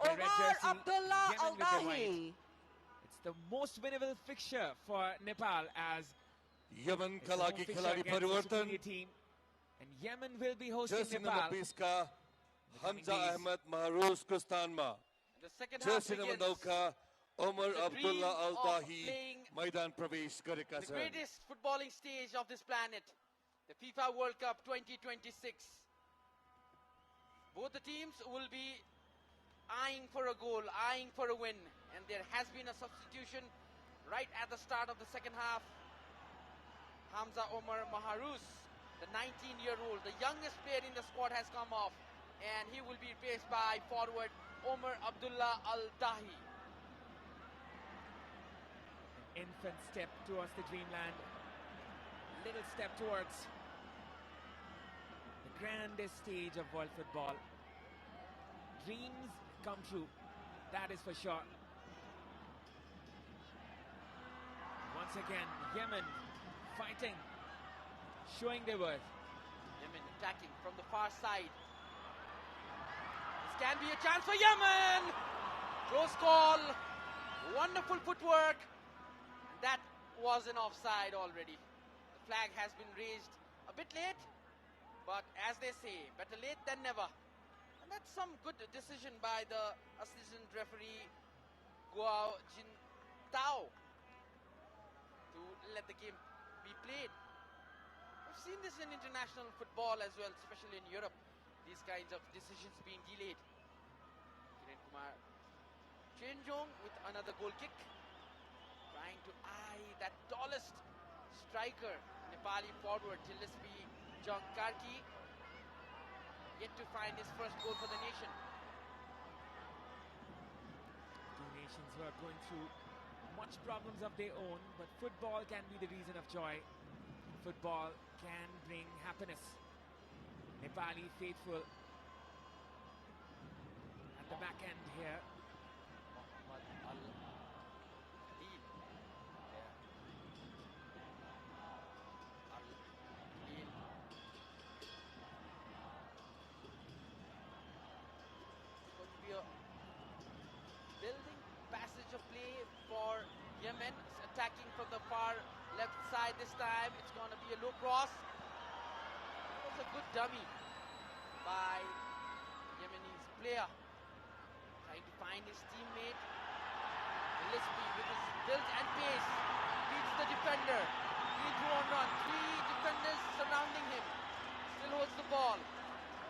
the red Omar jersey, Abdullah Yemen with the white. Al-Dahi. It's the most winnable fixture for Nepal as Yemen it's का a home लागि fixture Khiladi against the परिवर्तन superior team. And Yemen will be hosting Jersey number Nepal. 20 का the coming Hamza days. Ahmad महारूज को स्थानमा The second half Jersey number begins. 9 का Umar The dream Abdullah of अल-दाही playing मैदान प्रवेश गरेका The छन् greatest footballing stage of this planet, the FIFA World Cup 2026. Both the teams will be eyeing for a goal, eyeing for a win, and there has been a substitution right at the start of the second half. Hamza Omar Maharous, the 19-year-old, the youngest player in the squad, has come off, and he will be replaced by forward Omar Abdullah Al-Dahi. An infant step towards the dreamland. Little step towards the grandest stage of world football. Dreams come true, that is for sure. Once again, Yemen fighting, showing their worth. Yemen attacking from the far side. This can be a chance for Yemen. Close call. Wonderful footwork. And that was an offside already. The flag has been raised a bit late, but as they say, better late than never. And that's some good decision by the assistant referee Guo Jin Tao to let the game be played. We've seen this in international football as well, especially in Europe. These kinds of decisions being delayed. Kiran Kumar Chenjong with another goal kick, trying to eye that tallest striker, Nepali forward Gillespie Jongkarki, yet to find his first goal for the nation. Two nations who are going through much problems of their own, but football can be the reason of joy. Football can bring happiness. Nepali faithful at the back end here. Mohammad Al-Khalil. Al-Khalil. It's going to be a building passage of play for Yemen. It's attacking from the far left side this time. It's going to be a low cross. It was a good dummy by Yemenese player, trying to find his teammate. Gillespie with his build and pace beats the defender. He through on run. Three defenders surrounding him. Still holds the ball.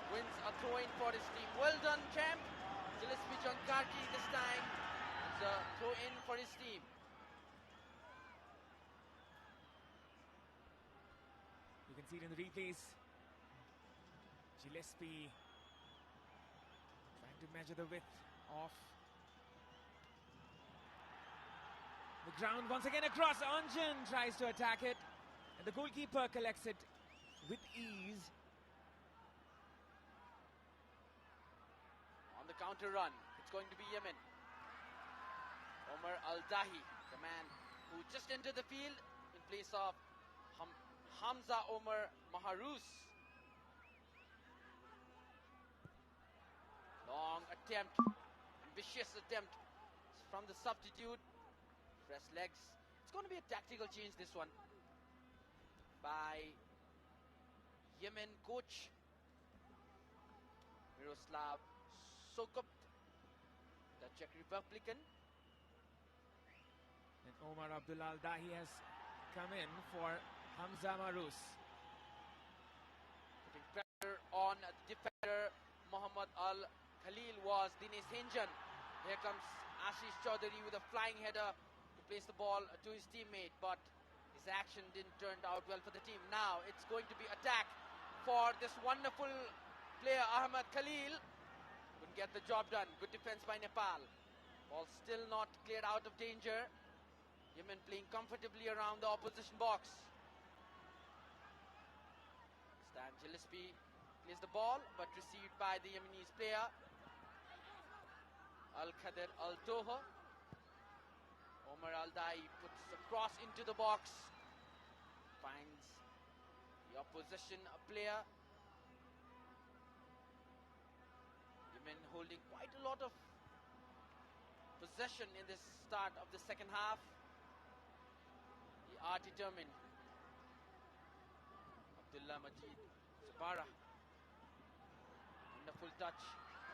Wins a throw-in for his team. Well done, champ. Gillespie Jongkarki this time. It's a throw-in for his team. You can see it in the replays. Gillespie trying to measure the width of the ground. Once again across, Anjan tries to attack it, and the goalkeeper collects it with ease. On the counter run, it's going to be Yemen. Omar Al-Dahi, the man who just entered the field in place of Hamza Omar Maharous. Long attempt, ambitious attempt from the substitute. Fresh legs. It's going to be a tactical change, this one, by Yemen coach Miroslav Sokop, the Czech Republican. And Omar Abdullah Al-Dahi has come in for Hamza Maharous. Putting pressure on the defender. Mohammad Al-Khalil was Dinesh Henjan. Here comes Ashish Chaudhary with a flying header to place the ball to his teammate, but his action didn't turn out well for the team. Now it's going to be attack for this wonderful player Ahmed Khalil. Couldn't get the job done. Good defense by Nepal. Ball still not cleared out of danger. Yemen playing comfortably around the opposition box. Stan Gillespie plays the ball, but received by the Yemenese player Al-Khader Al-Toha. Omar Al-Dahi puts a cross into the box, finds the opposition player. Yemen holding quite a lot of possession in this start of the second half. They are determined. Abdullah Majid Sabara. Wonderful touch.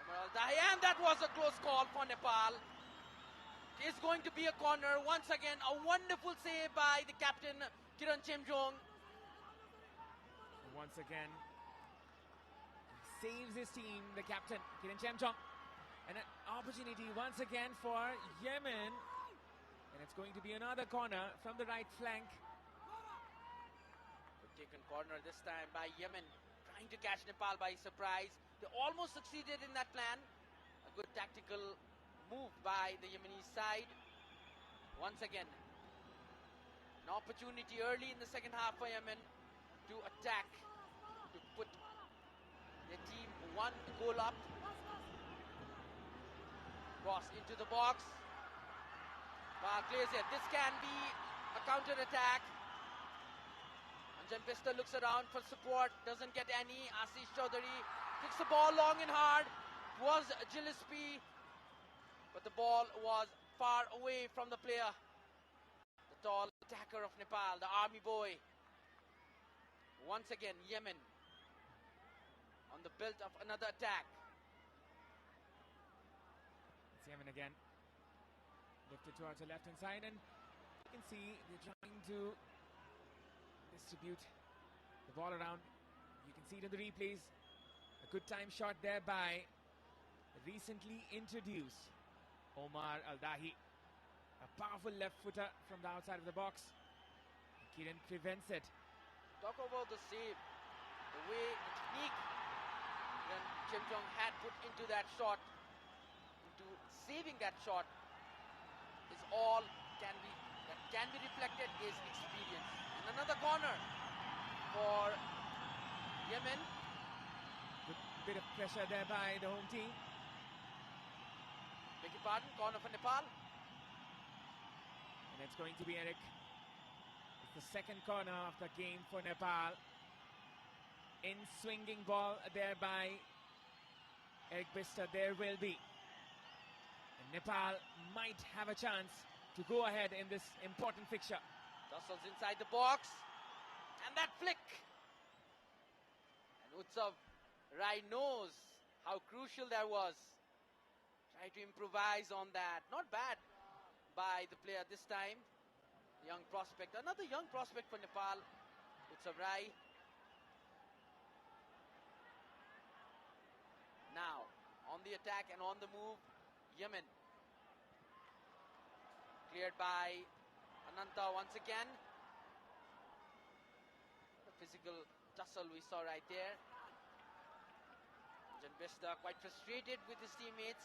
Omar Al-Dahi, and that was a close call for Nepal. It is going to be a corner. Once again, a wonderful save by the captain, Kiran Chemjong. Once again, saves his team, the captain, Kiran Chemjong. And an opportunity once again for Yemen. And it's going to be another corner from the right flank. Good taken corner this time by Yemen, trying to catch Nepal by surprise. They almost succeeded in that plan. A good tactical move by the Yemeni side. Once again, an opportunity early in the second half for Yemen to attack, to put their team one goal up. Cross into the box. Plays it. This can be a counter-attack. Anjan Pista looks around for support, doesn't get any. Ashish Chaudhary kicks the ball long and hard. It was Gillespie, but the ball was far away from the player. The tall attacker of Nepal, the army boy. Once again, Yemen on the build of another attack. It's Yemen again. Lifted towards the left-hand side, and you can see they're trying to distribute the ball around. You can see it in the replays. A good time shot there by the recently introduced Omar Al-Dahi. A powerful left footer from the outside of the box. Kiran prevents it. Talk about the save, the way, the technique that Chemjong had put into that shot, into saving that shot, is all that can be reflected is experience. And another corner for Yemen. Good bit of pressure there by the home team. Beg your pardon, corner for Nepal. And it's going to be Eric. It's the second corner of the game for Nepal. In swinging ball there by Eric Bister, there will be. And Nepal might have a chance to go ahead in this important fixture. Tussles inside the box. And that flick. And Utsav Rai knows how crucial that was. Try to improvise on that. Not bad by the player this time. Young prospect. Another young prospect for Nepal. Utsav Rai. Now, on the attack and on the move, Yemen. Cleared by Ananta once again. The physical tussle we saw right there. Anjan Bista quite frustrated with his teammates.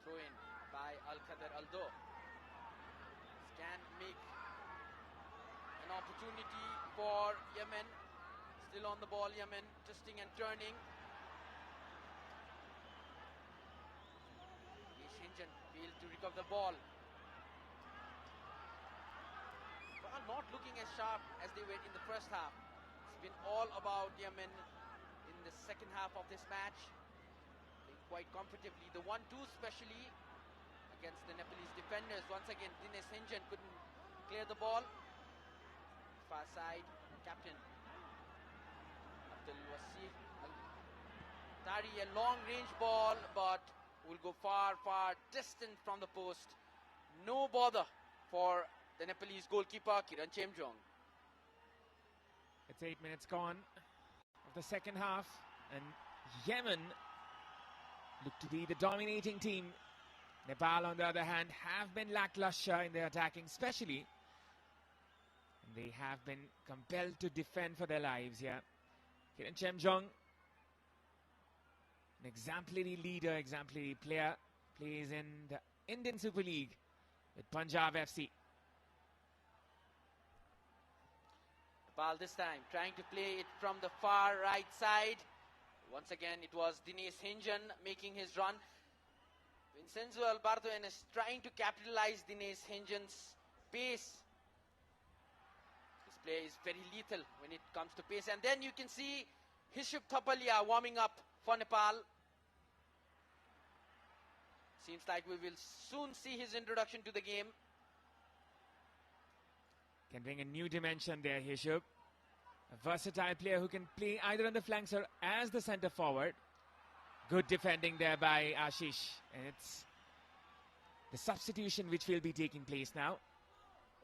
Throw in by Al-Qadar Aldo. This can make an opportunity for Yemen. Still on the ball, Yemen, twisting and turning. Shinjan failed to recover the ball. Nepal not looking as sharp as they were in the first half. It's been all about Yemen in the second half of this match. Playing quite comfortably. The 1-2 especially against the Nepalese defenders. Once again, Dinesh Hinjan couldn't clear the ball. Far side, captain Abdul Wasif Tari, a long range ball, but will go far, far distant from the post. No bother for the Nepalese goalkeeper, Kiran Chemjong. It's 8 minutes gone of the second half, and Yemen look to be the dominating team. Nepal, on the other hand, have been lackluster in their attacking, especially. And they have been compelled to defend for their lives here. Kiran Chemjong, an exemplary leader, exemplary player, plays in the Indian Super League with Punjab FC. Nepal this time trying to play it from the far right side. Once again, it was Dinesh Hinjan making his run. Vincenzo Alberto is trying to capitalize Dinesh Hinjan's pace. His play is very lethal when it comes to pace. And then you can see Hishub Thapalia warming up for Nepal. Seems like we will soon see his introduction to the game. Can bring a new dimension there, Hishub. A versatile player who can play either on the flanks or as the centre forward. Good defending there by Ashish. And it's the substitution which will be taking place now.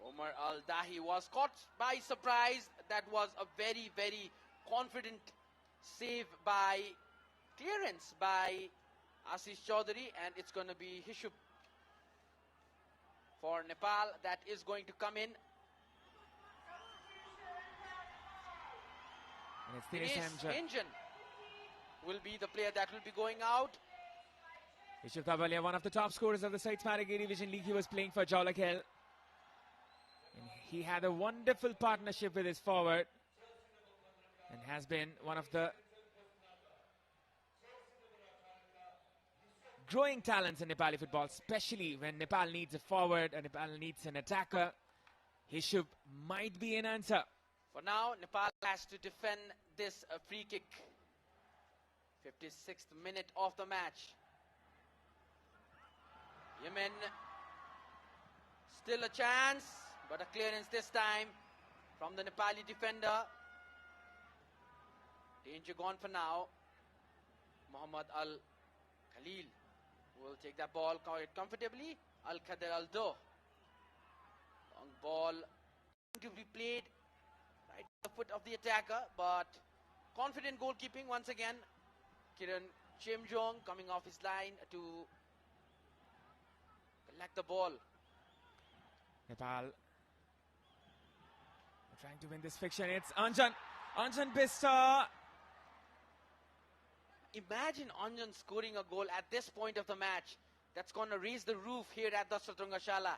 Omar Al-Dahi was caught by surprise. That was a very, very confident save by clearance by Ashish Chaudhary, and it's going to be Hishub for Nepal that is going to come in. And it's Dinesh Anjan will be the player that will be going out. Hishub Tabalia, one of the top scorers of the Sait's Maragiri Division League. He was playing for Jolakel. And he had a wonderful partnership with his forward and has been one of the growing talents in Nepali football, especially when Nepal needs a forward and Nepal needs an attacker. Hishub might be an answer. For now, Nepal has to defend this free kick. 56th minute of the match. Yemen still a chance, but a clearance this time from the Nepali defender. Danger gone for now. Muhammad Al Khalil will take that ball quite comfortably. Al Khader Al Do. Long ball to be played right at the foot of the attacker, but confident goalkeeping once again. Kiran Chimjong coming off his line to collect the ball. Nepal trying to win this fiction. It's Anjan Bista. Imagine Anjan scoring a goal at this point of the match. That's going to raise the roof here at the Satrungashala.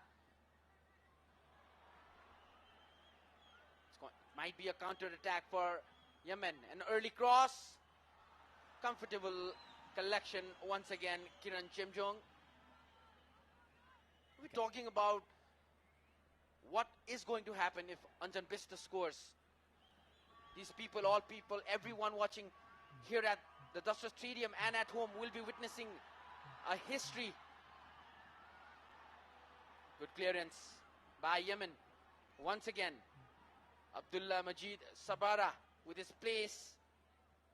Might be a counter attack for Yemen. An early cross. Comfortable collection once again, Kiran Chimjong. We're talking about what is going to happen if Anjan Bista scores. These people, all people, everyone watching here at the Dasra Stadium and at home will be witnessing a history. Good clearance by Yemen. Once again, Abdullah Majid Sabara with his place,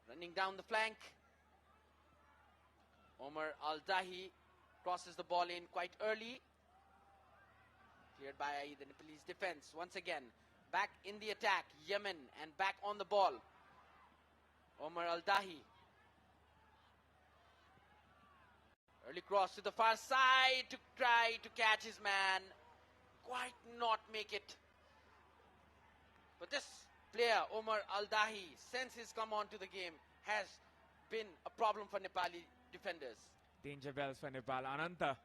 running down the flank. Omar Al-Dahi crosses the ball in quite early. Cleared by the Nepalese defense. Once again, back in the attack, Yemen, and back on the ball. Omar Al-Dahi. Early cross to the far side to try to catch his man. Quite not make it. But this player, Omar Al-Dahi, since he's come on to the game, has been a problem for Nepali defenders. Danger bells for Nepal. Ananta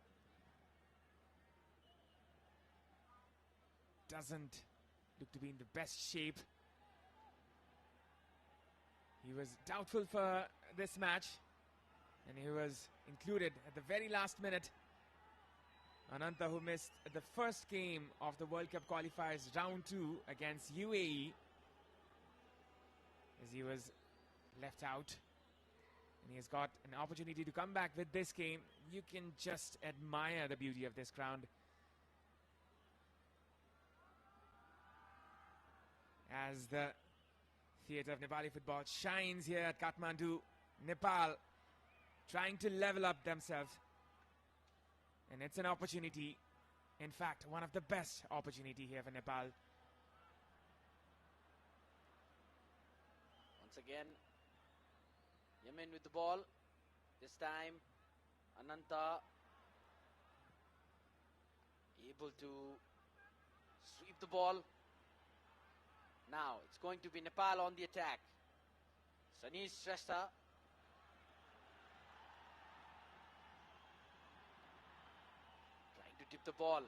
doesn't look to be in the best shape. He was doubtful for this match, and he was included at the very last minute. Ananta, who missed the first game of the World Cup qualifiers round 2 against UAE, as he was left out, and he has got an opportunity to come back with this game. You can just admire the beauty of this ground. As the theatre of Nepali football shines here at Kathmandu, Nepal trying to level up themselves. And it's an opportunity, in fact, one of the best opportunity here for Nepal. Once again, Yemen with the ball. This time, Ananta able to sweep the ball. Now, it's going to be Nepal on the attack. Sanish Shrestha. Tip the ball.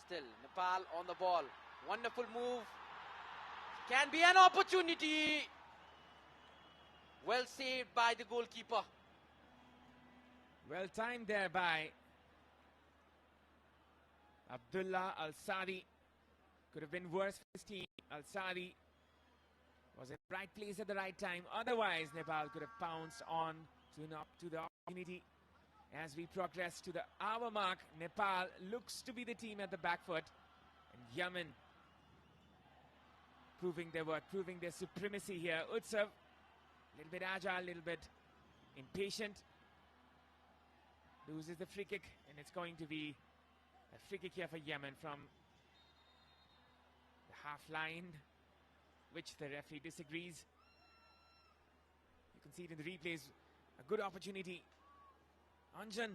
Still Nepal on the ball. Wonderful move. Can be an opportunity. Well saved by the goalkeeper. Well timed there by Abdullah Al-Sadi. Could have been worse for his team. Al-Sadi was in the right place at the right time. Otherwise, Nepal could have pounced on to the opportunity. As we progress to the hour mark, Nepal looks to be the team at the back foot. And Yemen proving their worth, proving their supremacy here. Utsav, a little bit agile, a little bit impatient. Loses the free kick, and it's going to be a free kick here for Yemen from the half line, which the referee disagrees. You can see it in the replays. A good opportunity. Anjan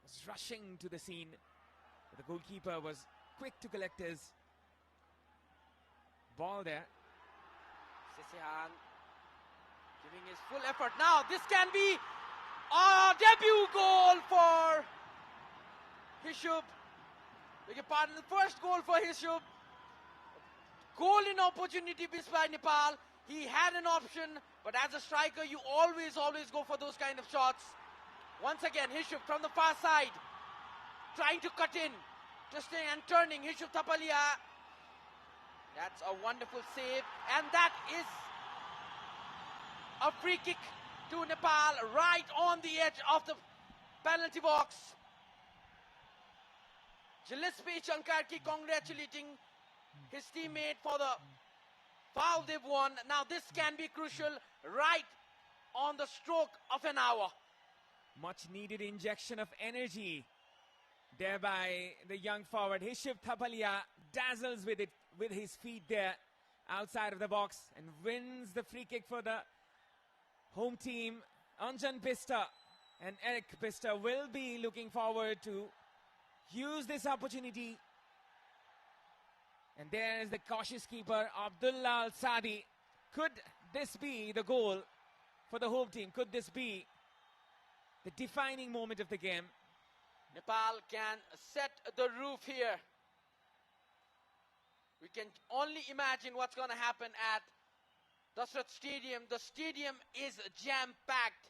was rushing to the scene, but the goalkeeper was quick to collect his ball there. Sisihan giving his full effort. Now this can be a debut goal for Hishub. Beg your pardon, the first goal for Hishub. Goal in opportunity missed by Nepal. He had an option, but as a striker, you always go for those kind of shots. Once again, Hishub from the far side, trying to cut in, twisting and turning. Hishub Thapalia. That's a wonderful save, and that is a free kick to Nepal right on the edge of the penalty box. Gillespie Chankarki congratulating his teammate for the foul they've won. Now this can be crucial right on the stroke of an hour. Much needed injection of energy there by the young forward. Hishub Thapalia dazzles with it, with his feet there outside of the box, and wins the free kick for the home team. Anjan Bista and Eric Bista will be looking forward to use this opportunity. And there is the cautious keeper, Abdullah Al-Sadi. Could this be the goal for the home team? Could this be the defining moment of the game? Nepal can set the roof here. We can only imagine what's going to happen at Dasrat Stadium. The stadium is jam-packed.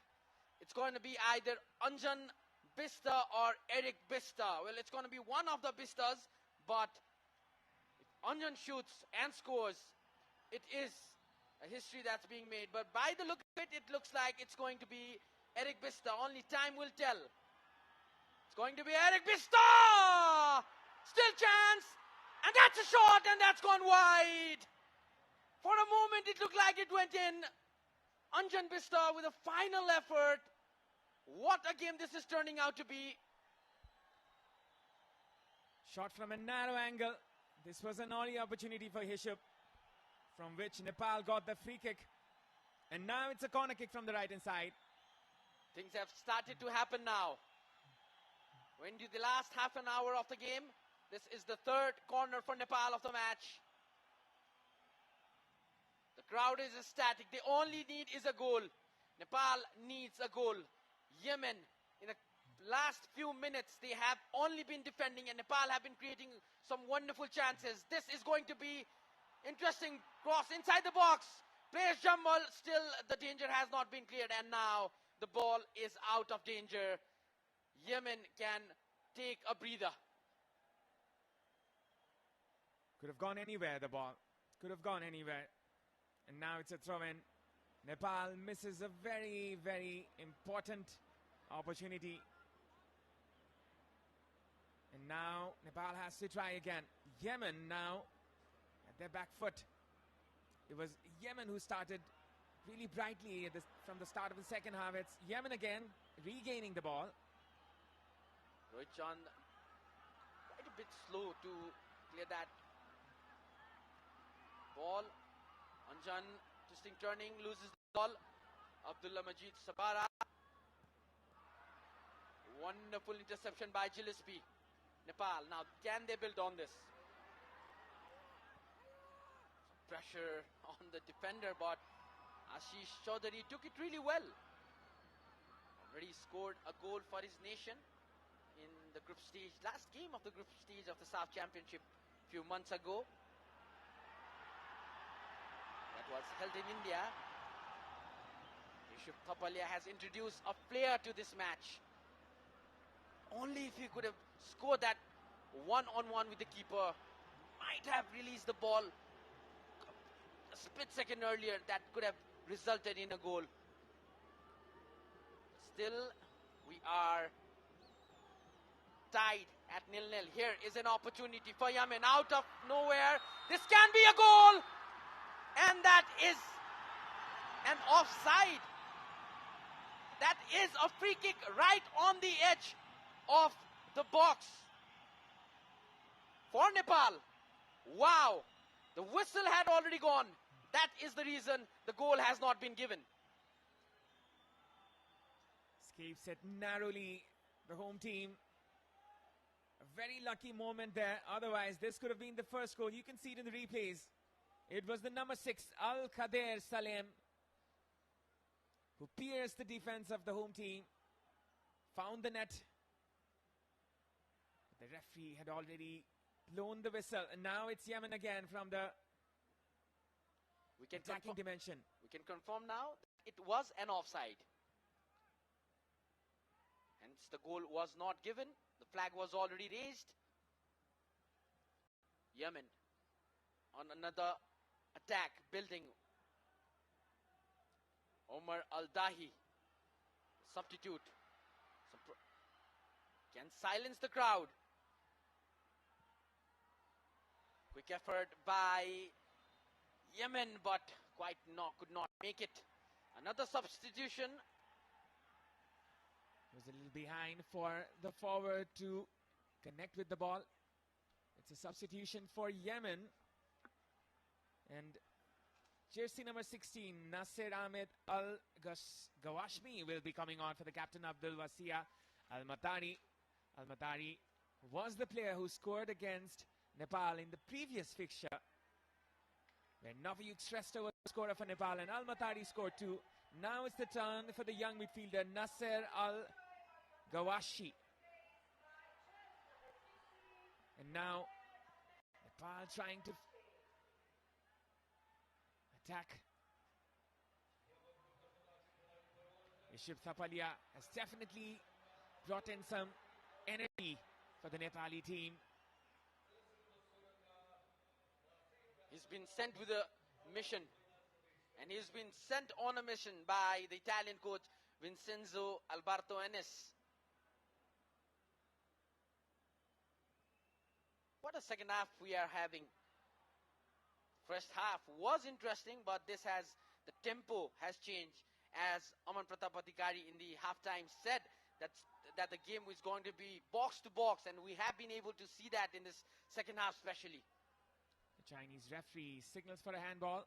It's going to be either Anjan Bista or Eric Bista. Well, it's going to be one of the Bistas, but if Anjan shoots and scores, it is a history that's being made. But by the look of it, it looks like it's going to be Eric Bista. Only time will tell. It's going to be Eric Bista! Still chance! And that's a shot, and that's gone wide. For a moment, it looked like it went in. Anjan Bista with a final effort. What a game this is turning out to be. Shot from a narrow angle. This was an early opportunity for Hishub, from which Nepal got the free kick. And now it's a corner kick from the right-hand side. Things have started to happen now. We're into the last half an hour of the game. This is the third corner for Nepal of the match. The crowd is ecstatic. They only need is a goal. Nepal needs a goal. Yemen, in the last few minutes, they have only been defending, and Nepal have been creating some wonderful chances. This is going to be interesting. Cross inside the box. Players jumble. Still, the danger has not been cleared, and now the ball is out of danger. Yemen can take a breather. Could have gone anywhere, the ball. Could have gone anywhere. And now it's a throw-in. Nepal misses a very, very important opportunity. And now Nepal has to try again. Yemen now at their back foot. It was Yemen who started really brightly from the start of the second half. It's Yemen again regaining the ball. Rohit Chand quite a bit slow to clear that ball. Anjan twisting, turning, loses the ball. Abdullah Majid Sabara. Wonderful interception by Gillespie. Nepal, now can they build on this? Some pressure on the defender, but Ashish Chaudhary took it really well. Already scored a goal for his nation in the group stage, last game of the group stage of the SAF Championship a few months ago. That was held in India. Hishub Thapalia has introduced a flair to this match. Only if he could have scored that one-on-one with the keeper, might have released the ball a split second earlier, that could have resulted in a goal. Still, We are tied at 0-0. Here is an opportunity for Yemen out of nowhere. This can be a goal, and that is an offside. That is a free kick right on the edge of the box for Nepal. Wow, the whistle had already gone. That is the reason the goal has not been given. Escapes it narrowly, the home team. A very lucky moment there. Otherwise, this could have been the first goal. You can see it in the replays. It was the number 6, Al-Khader Salem, who pierced the defense of the home team, found the net. The referee had already blown the whistle, and now it's Yemen again from the attacking dimension. We can confirm now it was an offside. Hence the goal was not given. The flag was already raised. Yemen on another attack building. Omar Al-Dahi, substitute, can silence the crowd. Quick effort by Yemen, but could not make it. Another substitution. Was a little behind for the forward to connect with the ball. It's a substitution for Yemen. And jersey number 16, Nasser Ahmed Al-Gawashmi will be coming on for the captain Abdul Wasia Al-Matari. Al-Matari was the player who scored against Nepal in the previous fixture, where Navayuk stressed over the scorer for Nepal and Al-Matari scored 2. Now it's the turn for the young midfielder Nasser Al-Gawashi. And now Nepal trying to attack. Ishib Thapalia has definitely brought in some energy for the Nepali team. He's been sent with a mission, and he's been sent on a mission by the Italian coach Vincenzo Alberto Enes. What a second half we are having. First half was interesting, but the tempo has changed, as Aman Pratap Adhikari in the halftime said that the game was going to be box to box, and we have been able to see that in this second half especially. The Chinese referee signals for a handball,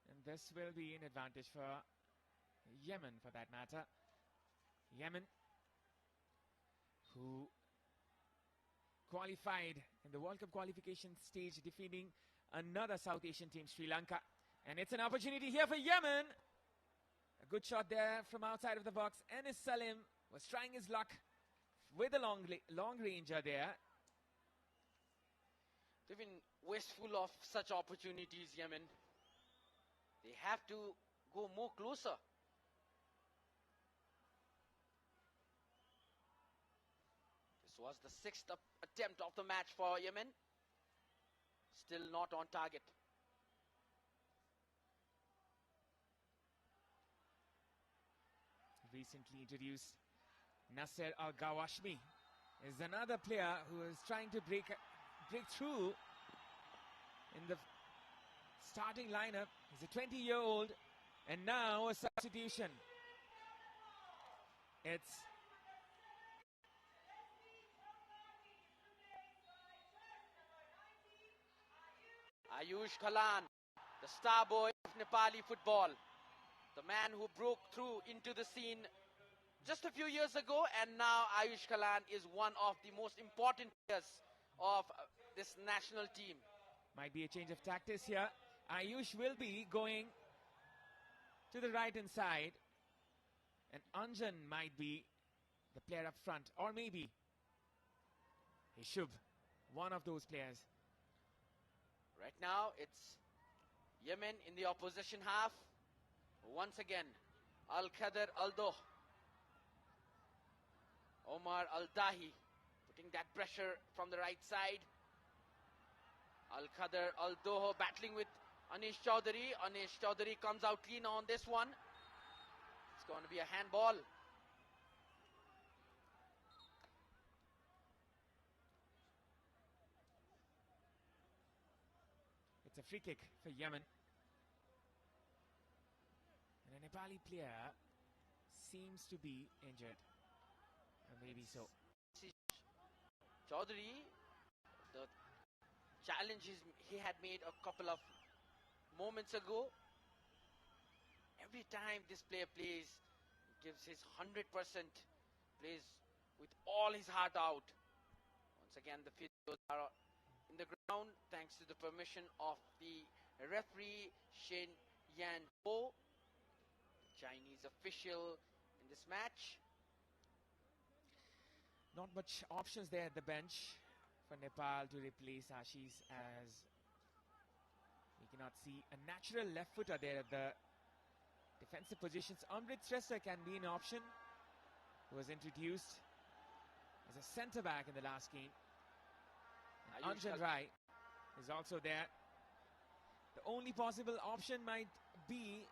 and this will be an advantage for Yemen for that matter. Yemen, who qualified in the World Cup qualification stage, defeating another South Asian team, Sri Lanka. And it's an opportunity here for Yemen. A good shot there from outside of the box. Enes Salim was trying his luck with a long ranger there. They've been wasteful of such opportunities, Yemen. They have to go more closer. This was the 6th attempt of the match for Yemen. Still not on target. Recently introduced Nasser Al-Gawashmi is another player who is trying to break through in the starting lineup. He's a 20-year-old, and now a substitution. It's Ayush Khalan, the star boy of Nepali football, the man who broke through into the scene just a few years ago, and now Ayush Khalan is one of the most important players of this national team. Might be a change of tactics here. Ayush will be going to the right hand side, and Anjan might be the player up front, or maybe Ishub, one of those players. Right now it's Yemen in the opposition half. Once again, Al-Khader Al-Doh, Omar Al-Dahi putting that pressure from the right side. Al-Khader Al-Doh battling with Anish Chowdhury. Anish Chowdhury comes out clean on this one. It's going to be a handball. free kick for Yemen. And a Nepali player seems to be injured. Or maybe so. Chaudhary, the challenges he had made a couple of moments ago. Every time this player plays, gives his 100%, plays with all his heart out. Once again, the physios are in the ground thanks to the permission of the referee Shen Yan Ho, Chinese official in this match. Not much options there at the bench for Nepal to replace Ashish, as we cannot see a natural left footer there at the defensive positions. Amrit Shrestha can be an option, who was introduced as a centre back in the last game. And Anjan Rai is also there. The only possible option might be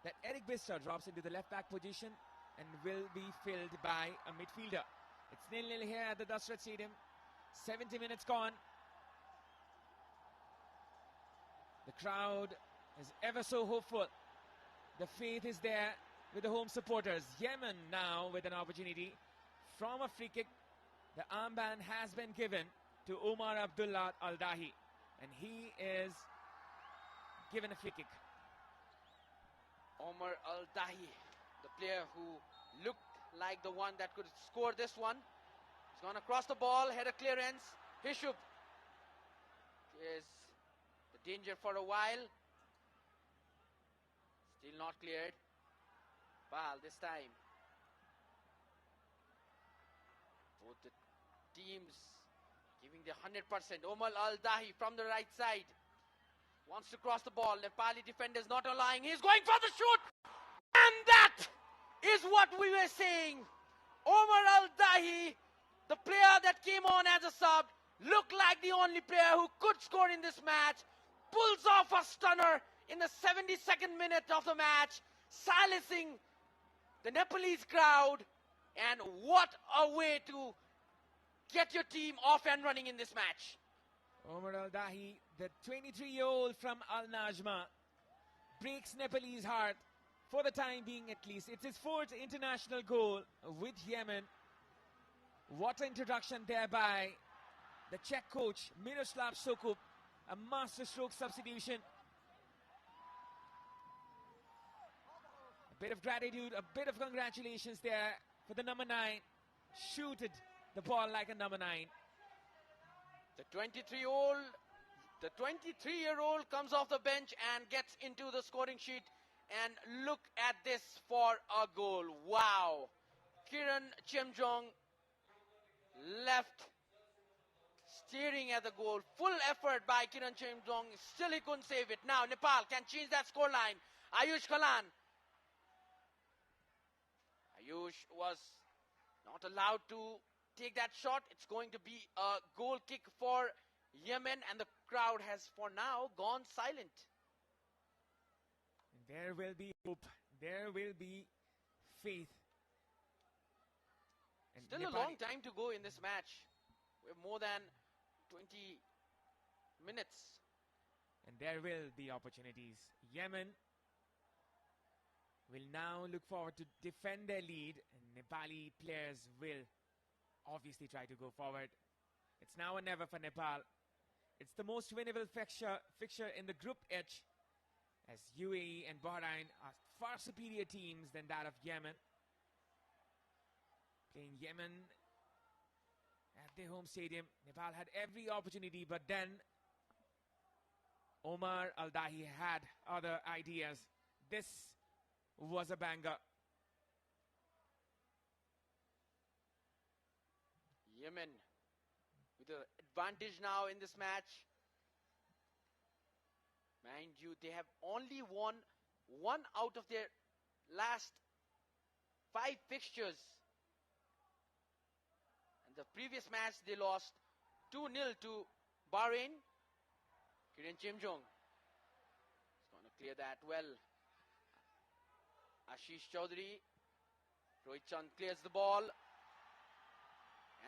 that Eric Bister drops into the left back position and will be filled by a midfielder. It's 0-0 here at the Dasrat Stadium. 70 minutes gone. The crowd is ever so hopeful. The faith is there with the home supporters. Yemen now with an opportunity from a free kick. The armband has been given to Omar Abdullah Al-Dahi, and he is given a free kick. Omar Al-Dahi, the player who looked like the one that could score this one. He's gone across the ball, header clearance. Hishub is the danger for a while. Still not cleared. Ball this time. Both the teams giving their 100%. Omar Al-Dahi from the right side wants to cross the ball. Nepali defenders not allowing. He's going for the shoot. And that is what we were saying. Omar Al-Dahi, the player that came on as a sub, looked like the only player who could score in this match. Pulls off a stunner in the 72nd minute of the match, silencing the Nepalese crowd. And what a way to get your team off and running in this match. Omar Al-Dahi, the 23-year-old from Al Najma, breaks Nepalese heart for the time being at least. It's his fourth international goal with Yemen. What an introduction there by the Czech coach Miroslav Sokup, a master stroke substitution. A bit of gratitude, a bit of congratulations there for the number 9. Shooted the ball like a number 9. The 23-year-old comes off the bench and gets into the scoring sheet. And look at this for a goal. Wow. Kiran Chemjong left steering at the goal. Full effort by Kiran Chemjong. Still he couldn't save it. Now Nepal can change that scoreline. Ayush Khalan. Ayush was not allowed to take that shot. It's going to be a goal kick for Yemen, and the crowd has for now gone silent. There will be hope. There will be faith. And Still a long time to go in this match. We have more than 20 minutes. And there will be opportunities. Yemen will now look forward to defend their lead, and Nepali players will obviously try to go forward. It's now or never for Nepal. It's the most winnable fixture in the Group H, as UAE and Bahrain are far superior teams than that of Yemen. Playing Yemen at their home stadium, Nepal had every opportunity, but then Omar Al-Dahi had other ideas. This was a banger. Yemen with the advantage now in this match. Mind you, they have only won 1 out of their last 5 fixtures. And the previous match they lost 2-0 to Bahrain. Kiran Chemjong is going to clear that well. Ashish Chaudhary. Rohit Chand clears the ball.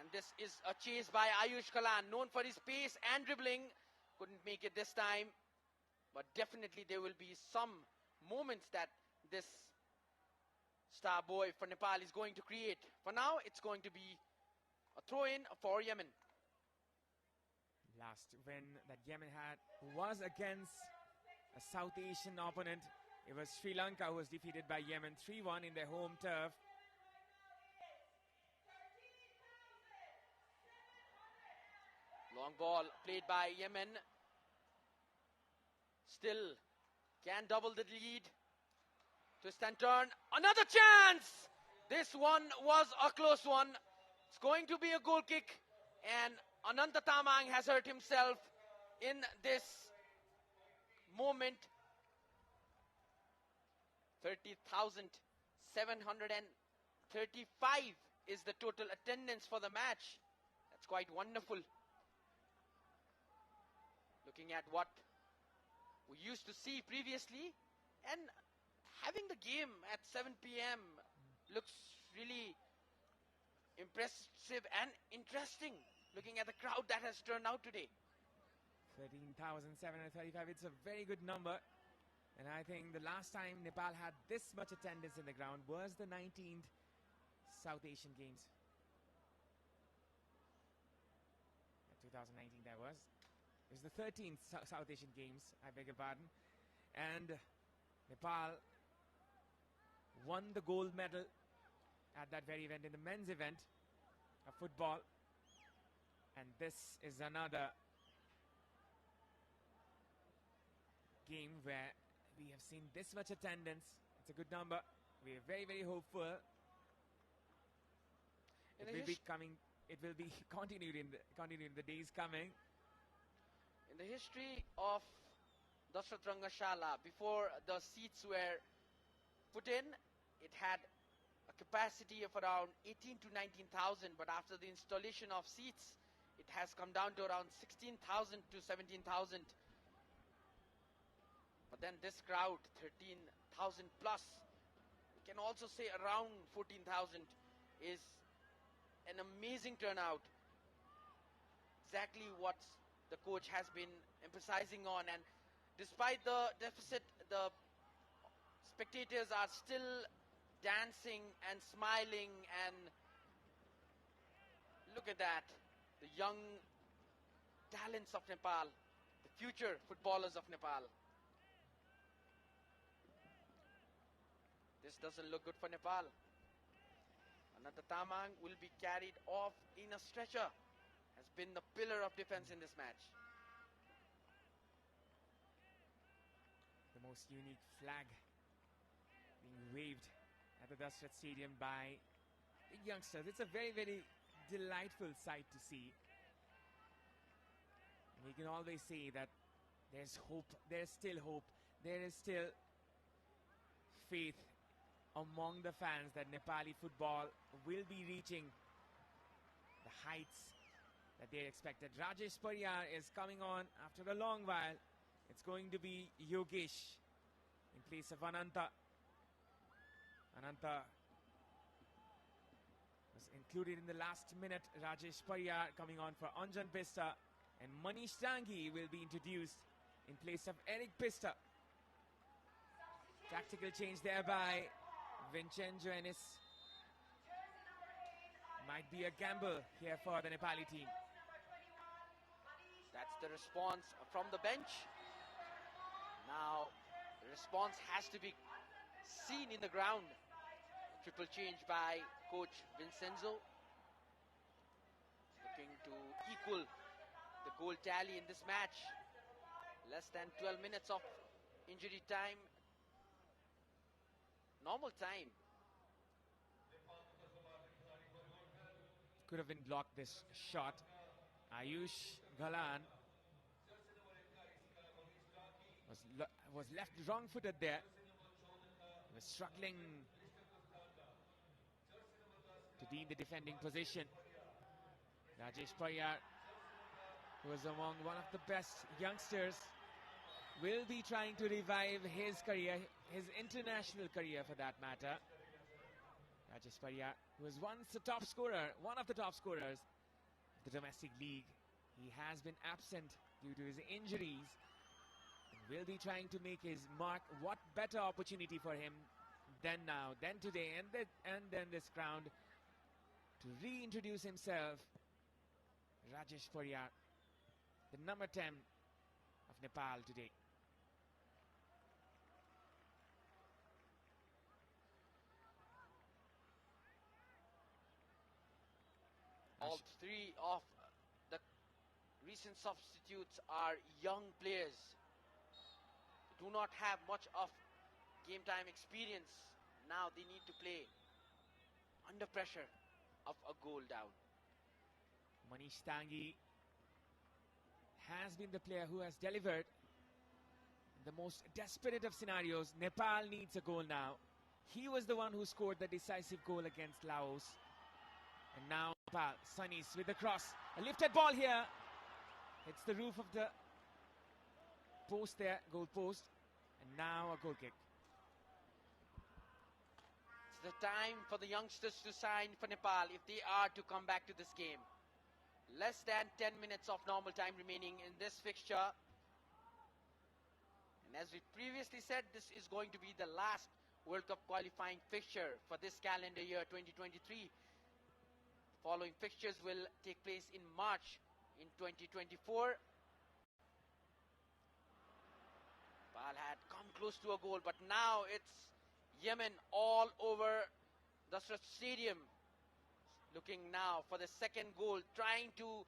And this is a chase by Ayush Khalan, known for his pace and dribbling. couldn't make it this time, but definitely there will be some moments that this star boy for Nepal is going to create. For now, it's going to be a throw-in for Yemen. Last win that Yemen had was against a South Asian opponent. It was Sri Lanka who was defeated by Yemen 3-1 in their home turf. Long ball played by Yemen. Still can double the lead. Twist and turn. Another chance! This one was a close one. It's going to be a goal kick. And Ananta Tamang has hurt himself in this moment. 30,735 is the total attendance for the match. That's quite wonderful. Looking at what we used to see previously, and having the game at 7 p.m. looks really impressive and interesting, looking at the crowd that has turned out today. 13,735, it's a very good number. And I think the last time Nepal had this much attendance in the ground was the 19th South Asian Games. 2019 that was. It was the 13th South Asian Games, I beg your pardon. And Nepal won the gold medal at that very event, in the men's event of football. And this is another game where we have seen this much attendance. It's a good number. We are very, very hopeful. It will be continued in the days coming. In the history of Dashrath Rangashala, before the seats were put in, it had a capacity of around 18 to 19,000, but after the installation of seats, it has come down to around 16,000 to 17,000. But then this crowd, 13,000 plus, we can also say around 14,000, is an amazing turnout. Exactly what the coach has been emphasizing on, and despite the deficit, the spectators are still dancing and smiling, and look at that, the young talents of Nepal, the future footballers of Nepal. This doesn't look good for Nepal. Ananta Tamang will be carried off in a stretcher. Has been the pillar of defense in this match. The most unique flag being waved at the Dashrath Stadium by the youngsters. It's a very, very delightful sight to see. And we can always say that there's hope, there's still hope, there is still faith among the fans that Nepali football will be reaching the heights that they expected. Rajesh Pariyar is coming on after a long while. It's going to be Yogesh in place of Ananta. Ananta was included in the last minute. Rajesh Pariyar coming on for Anjan Pista, and Manish Tangi will be introduced in place of Eric Pista. Tactical change there by Vincenzo Ennis. Might be a gamble here for the Nepali team. That's the response from the bench. Now, the response has to be seen in the ground. Triple change by coach Vincenzo. Looking to equal the goal tally in this match. Less than 12 minutes of injury time. Normal time. Could have been blocked, this shot. Ayush Galan was left wrong-footed there. He was struggling to be in the defending position. Rajesh Pariyar, who was among one of the best youngsters, will be trying to revive his career, his international career for that matter. Rajesh Pariyar, who was once the top scorer, one of the top scorers of the domestic league He has been absent due to his injuries and will be trying to make his mark. What better opportunity for him than now, than today, and then this ground to reintroduce himself. Rajesh Pariyar, the number 10 of Nepal today. All three of the recent substitutes are young players. Do not have much of game time experience. Now they need to play under pressure of a goal down. Manish Tangi has been the player who has delivered in the most desperate of scenarios. Nepal needs a goal now. He was the one who scored the decisive goal against Laos. And now Nepal, Sunnis with the cross. A lifted ball here. Hits the roof of the post there, goal post. And now a goal kick. It's the time for the youngsters to sign for Nepal if they are to come back to this game. Less than 10 minutes of normal time remaining in this fixture. And as we previously said, this is going to be the last World Cup qualifying fixture for this calendar year 2023. Following fixtures will take place in March in 2024. Nepal had come close to a goal, but now it's Yemen all over the stadium. Looking now for the second goal, trying to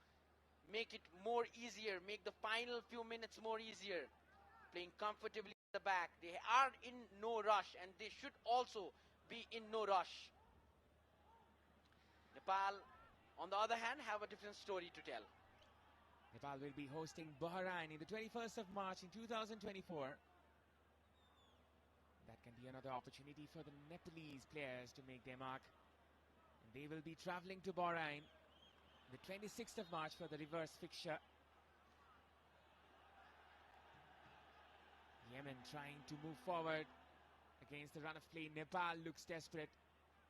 make it more easier, make the final few minutes more easier. Playing comfortably at the back. They are in no rush and they should also be in no rush. Nepal, on the other hand, have a different story to tell. Nepal will be hosting Bahrain in the 21st of March in 2024. That can be another opportunity for the Nepalese players to make their mark. They will be travelling to Bahrain the 26th of March for the reverse fixture. Yemen trying to move forward against the run of play. Nepal looks desperate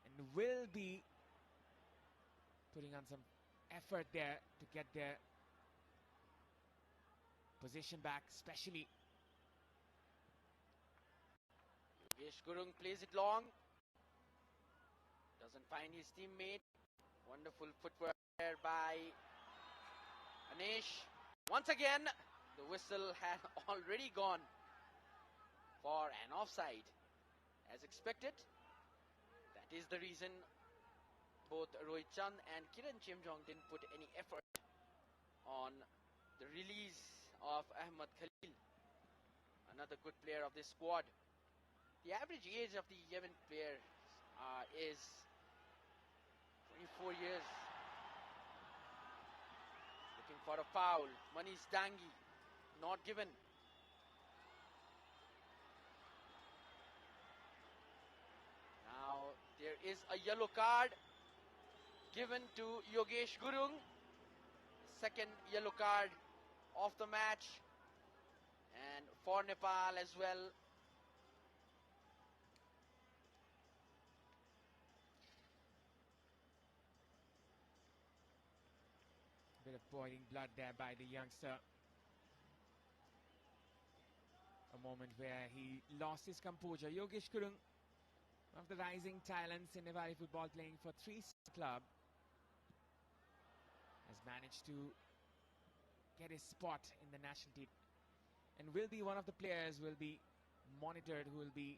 and will be putting on some effort there to get their position back, especially. Yogesh Gurung plays it long. Doesn't find his teammate. Wonderful footwork there by Anish. Once again, the whistle had already gone for an offside. As expected, that is the reason both Rohit Chand and Kiran Chemjong didn't put any effort on the release of Ahmed Khalil, another good player of this squad. The average age of the Yemen players is 24 years. Looking for a foul. Manish Dangi, not given. Now there is a yellow card given to Yogesh Gurung. Second yellow card of the match. And for Nepal as well. Bit of boiling blood there by the youngster. A moment where he lost his composure. Yogesh Gurung, one of the rising talents in Nepali football, playing for 3-star club, has managed to get his spot in the national team and will be one of the players who will be monitored, who will be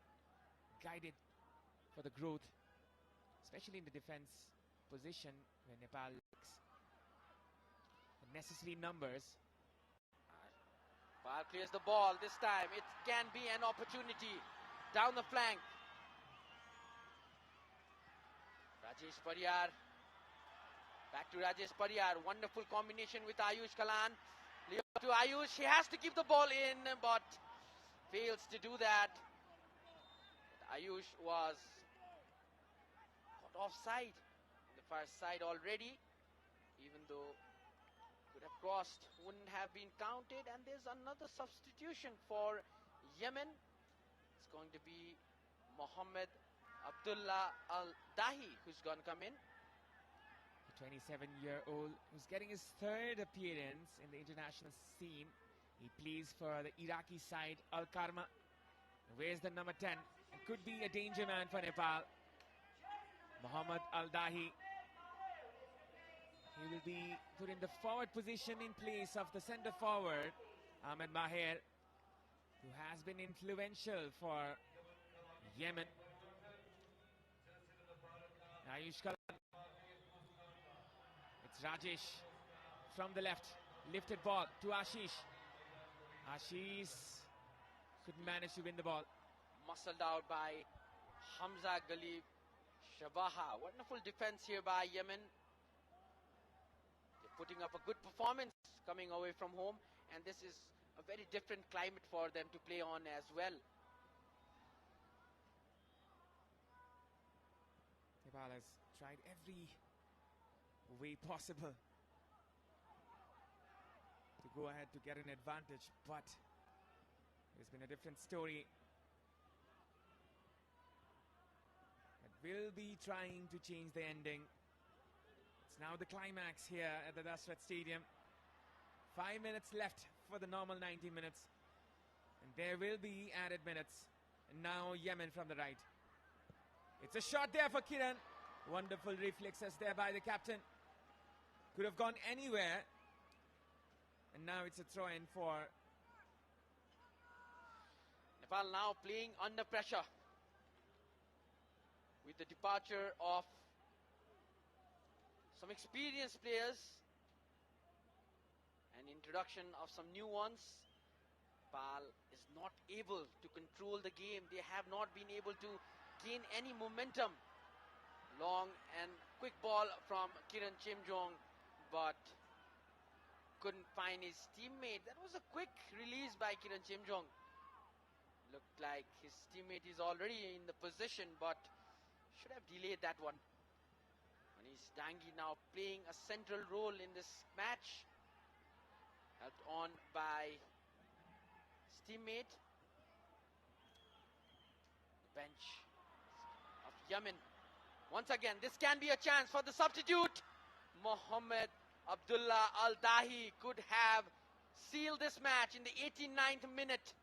guided for the growth, especially in the defense position where Nepal lacks the necessary numbers. Nepal clears the ball. This time it can be an opportunity down the flank. Rajesh Pariyar. Back to Rajesh Pariyar. Wonderful combination with Ayush Kalan. Leo to Ayush. He has to keep the ball in, but fails to do that. But Ayush was caught offside on the far side already, even though could have crossed, wouldn't have been counted. And there's another substitution for Yemen. It's going to be Mohammed Abdullah Al-Dahi who's going to come in. It 27-year-old who's getting his third appearance in the international scene. He plays for the Iraqi side, Al Karma. Wears the number 10 and could be a danger man for Nepal. Mohammad Al Dahi. He will be put in the forward position in place of the centre forward, Ahmed Maher, who has been influential for Yemen. Ayush Kalan. It's Rajesh from the left. Lifted ball to Ashish. Ashish couldn't manage to win the ball. Muscled out by Hamza Galib Shabaha. Wonderful defense here by Yemen. They're putting up a good performance coming away from home, and this is a very different climate for them to play on as well. Nepal has tried every way possible to go ahead to get an advantage, but there's been a different story. But will be trying to change the ending. It's now the climax here at the Dasrat Stadium. 5 minutes left for the normal 90 minutes. And there will be added minutes. And now Yemen from the right. It's a shot there for Kiran. Wonderful reflexes there by the captain. Could have gone anywhere. And now it's a throw-in for Nepal now playing under pressure with the departure of some experienced players and introduction of some new ones. Nepal is not able to control the game. They have not been able to gain any momentum. Long and quick ball from Kiran Chimjong, but couldn't find his teammate. That was a quick release by Kiran Chimjong. Looked like his teammate is already in the position, but should have delayed that one. Manish Dangi now playing a central role in this match, helped on by his teammate. The bench of Yemen. Once again, this can be a chance for the substitute. Mohammed Abdullah Al Dahi could have sealed this match in the 89th minute.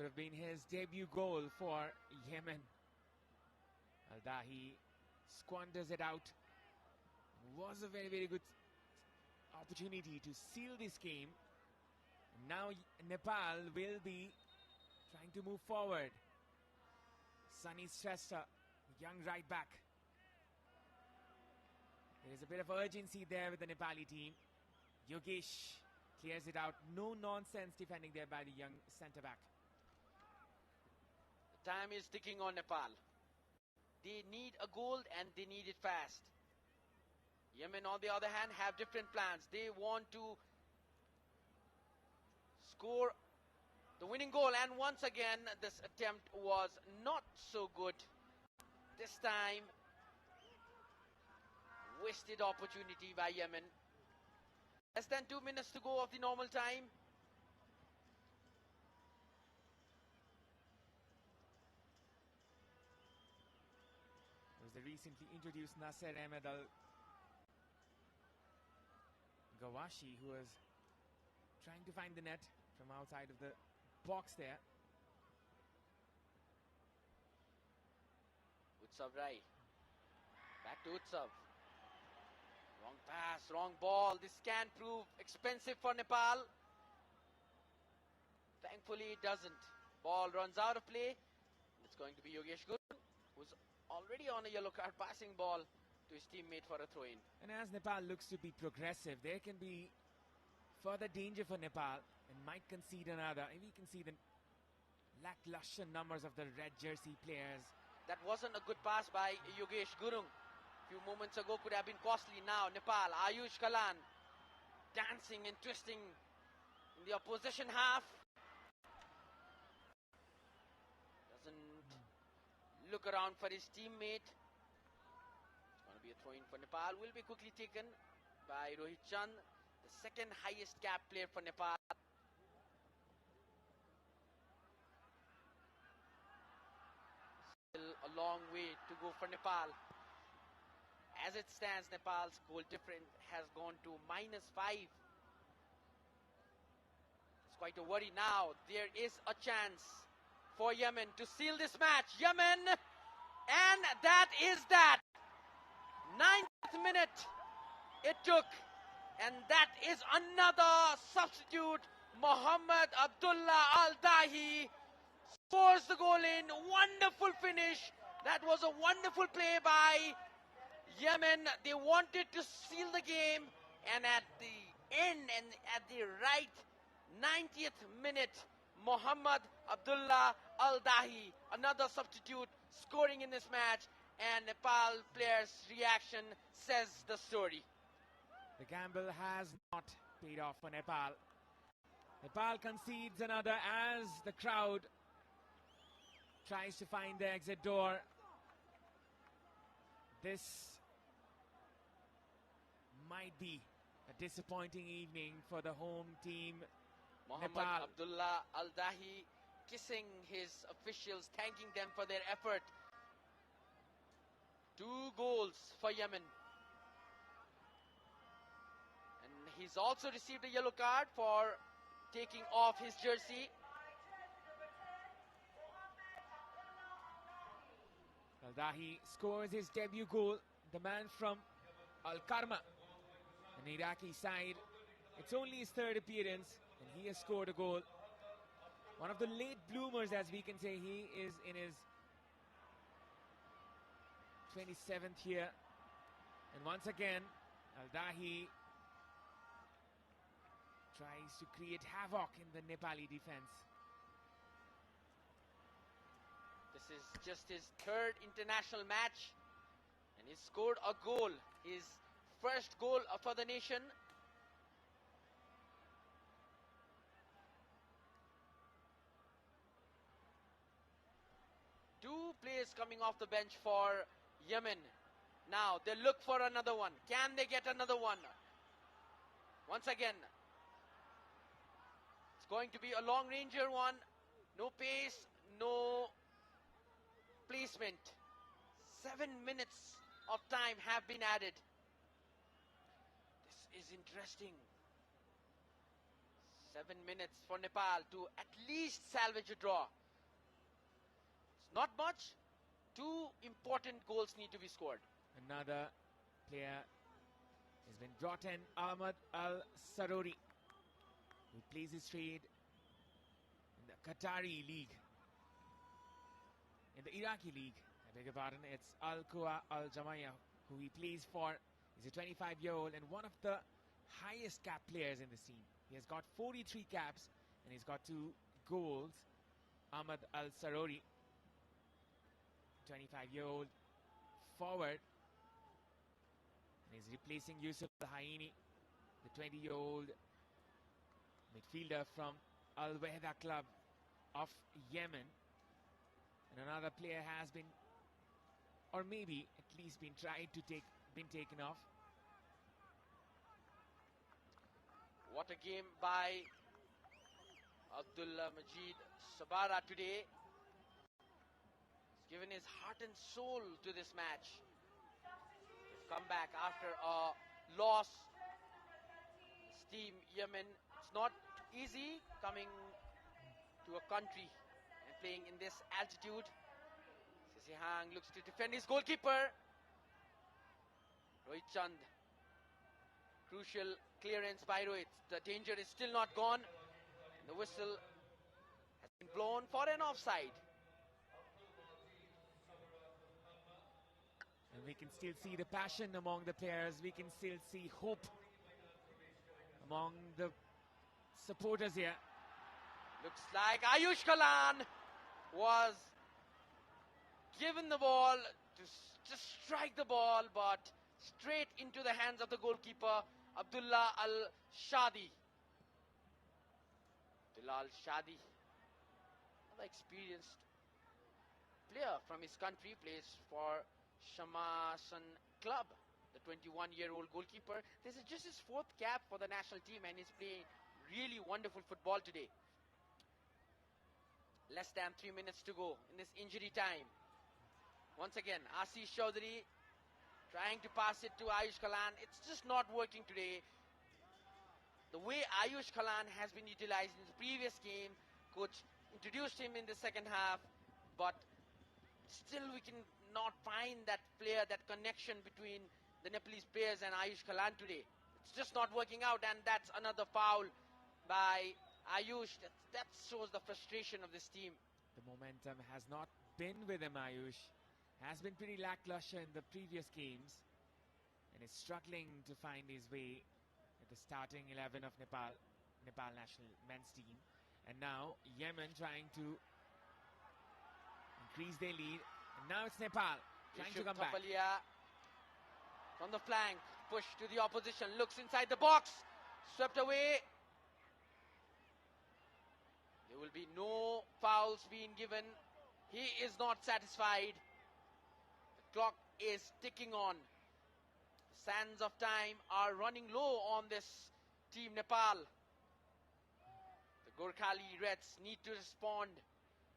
could have been his debut goal for Yemen. Al Dahi squanders it out. Was a very, very good opportunity to seal this game. Now Nepal will be trying to move forward. Sunny Shrestha, young right back. There is a bit of urgency there with the Nepali team. Yogesh clears it out. No nonsense defending there by the young centre back. The time is ticking on Nepal. They need a goal and they need it fast. Yemen, on the other hand, have different plans. They want to score the winning goal, and once again this attempt was not so good. This time, wasted opportunity by Yemen. Less than 2 minutes to go of the normal time. It was the recently introduced Nasser Ahmed Al Gawashi, who was trying to find the net from outside of the box there. Utsav Rai. Back to Utsav. Wrong pass, wrong ball. This can prove expensive for Nepal. Thankfully it doesn't. Ball runs out of play. It's going to be Yogesh Gurung, who's already on a yellow card, passing ball to his teammate for a throw-in. And as Nepal looks to be progressive, there can be further danger for Nepal and might concede another. And we can see the lackluster numbers of the red jersey players. That wasn't a good pass by Yogesh Gurung. Few moments ago could have been costly. Now Nepal, Ayush Kalan dancing and twisting in the opposition half. Doesn't look around for his teammate. It's going to be a throw-in for Nepal. Will be quickly taken by Rohit Chand, the second highest cap player for Nepal. Still a long way to go for Nepal. As it stands, Nepal's goal difference has gone to -5. It's quite a worry now. There is a chance for Yemen to seal this match. Yemen, and that is that. 9th minute it took, and that is another substitute. Mohammad Abdullah Al-Dahi scores the goal in. Wonderful finish. That was a wonderful play by Yemen. They wanted to seal the game, and at the end and at the right 90th minute, Mohammad Abdullah Al-Dahi, another substitute, scoring in this match, and Nepal players' reaction says the story. The gamble has not paid off for Nepal. Nepal concedes another as the crowd tries to find the exit door. This might be a disappointing evening for the home team. Mohammad Nepal. Abdullah Al-Dahi kissing his officials, thanking them for their effort. 2 goals for Yemen. And he's also received a yellow card for taking off his jersey. Al-Dahi scores his debut goal. The man from Al-Karma, an Iraqi side. It's only his 3rd appearance, and he has scored a goal. One of the late bloomers, as we can say. He is in his 27th year. And once again, Al-Dahi tries to create havoc in the Nepali defense. This is just his 3rd international match, and he scored a goal, his first goal for the nation. Two players coming off the bench for Yemen. Now they look for another one. Can they get another one? Once again, it's going to be a long ranger one. No pace, no placement. 7 minutes of time have been added. This is interesting. 7 minutes for Nepal to at least salvage a draw. It's not much. 2 important goals need to be scored. Another player has been brought in, Ahmad Al-Sarori, who plays his trade in the Qatari League. In the Iraqi League, I beg your pardon, it's Al-Quwa Al-Jamaya, who he plays for. He's a 25-year-old and one of the highest cap players in the scene. He has got 43 caps and he's got 2 goals. Ahmad Al-Sarori, 25-year-old forward. And he's replacing Yusuf Al-Haini, the 20-year-old midfielder from Al-Wahda club of Yemen. And another player has been, or maybe at least been taken off. What a game by Abdullah Majid Sabara today. He's given his heart and soul to this match. He's come back after a loss. His team Yemen, it's not easy coming to a country and playing in this altitude. Sisi Hang looks to defend his goalkeeper. Rohit Chand. Crucial clearance by Rohit. The danger is still not gone. The whistle has been blown for an offside. And we can still see the passion among the players. We can still see hope among the supporters here. Looks like Ayush Kalan was given the ball to just strike the ball, but straight into the hands of the goalkeeper, Abdullah Al-Shadi. Abdullah Al-Shadi, another experienced player from his country, plays for Shamasan Club, the 21-year-old goalkeeper. This is just his 4th cap for the national team, and he's playing really wonderful football today. Less than 3 minutes to go in this injury time. Once again, Ashish Chaudhary trying to pass it to Ayush Khalan. It's just not working today. The way Ayush Khalan has been utilized in the previous game, coach introduced him in the second half, but still we can not find that player, that connection between the Nepalese players and Ayush Khalan today. It's just not working out, and that's another foul by Ayush. That shows the frustration of this team. The momentum has not been with him, Ayush. Has been pretty lackluster in the previous games and is struggling to find his way at the starting 11 of Nepal national men's team. And now Yemen trying to increase their lead. And now it's Nepal trying to come back. From the flank, push to the opposition, looks inside the box, swept away. There will be no fouls being given. He is not satisfied. The clock is ticking on. The sands of time are running low on this team Nepal. The Gorkhali Reds need to respond,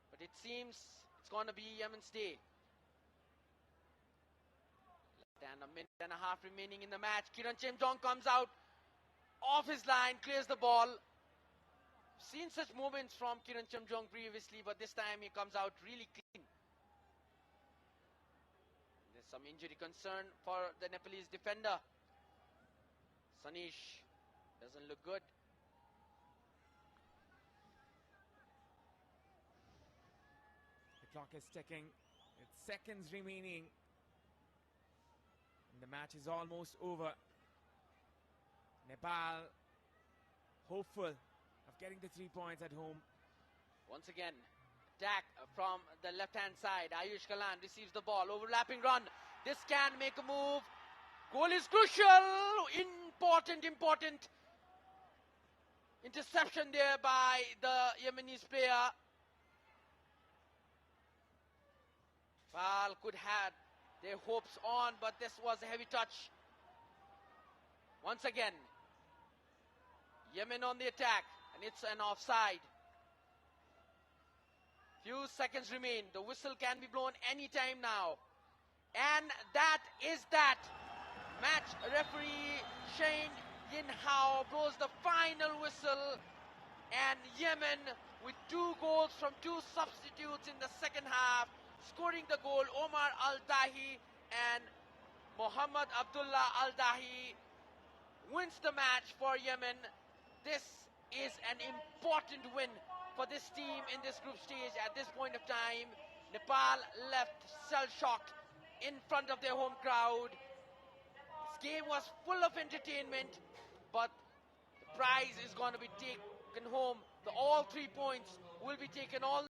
but it seems it's going to be Yemen's day. And a minute and a half remaining in the match. Kiran Chemjong comes out off his line, clears the ball. Seen such moments from Kiran Chemjong previously, but this time he comes out really clean. There's some injury concern for the Nepalese defender. Sanish doesn't look good. The clock is ticking. It's seconds remaining. And the match is almost over. Nepal hopeful of getting the 3 points at home. Once again, attack from the left-hand side. Ayush Khalan receives the ball. Overlapping run. This can make a move. Goal is crucial. Important interception there by the Yemenis player. Nepal could have their hopes on, but this was a heavy touch. Once again, Yemen on the attack, and it's an offside. Few seconds remain. The whistle can be blown anytime now. And that is that. Match referee Shane Yin Hao blows the final whistle. And Yemen, with 2 goals from 2 substitutes in the second half, scoring the goal, Omar Al-Dahi and Mohammad Abdullah Al-Dahi, wins the match for Yemen. This is an important win for this team in this group stage. At this point of time, Nepal left shell-shocked in front of their home crowd. This game was full of entertainment, but the prize is going to be taken home. All 3 points will be taken. All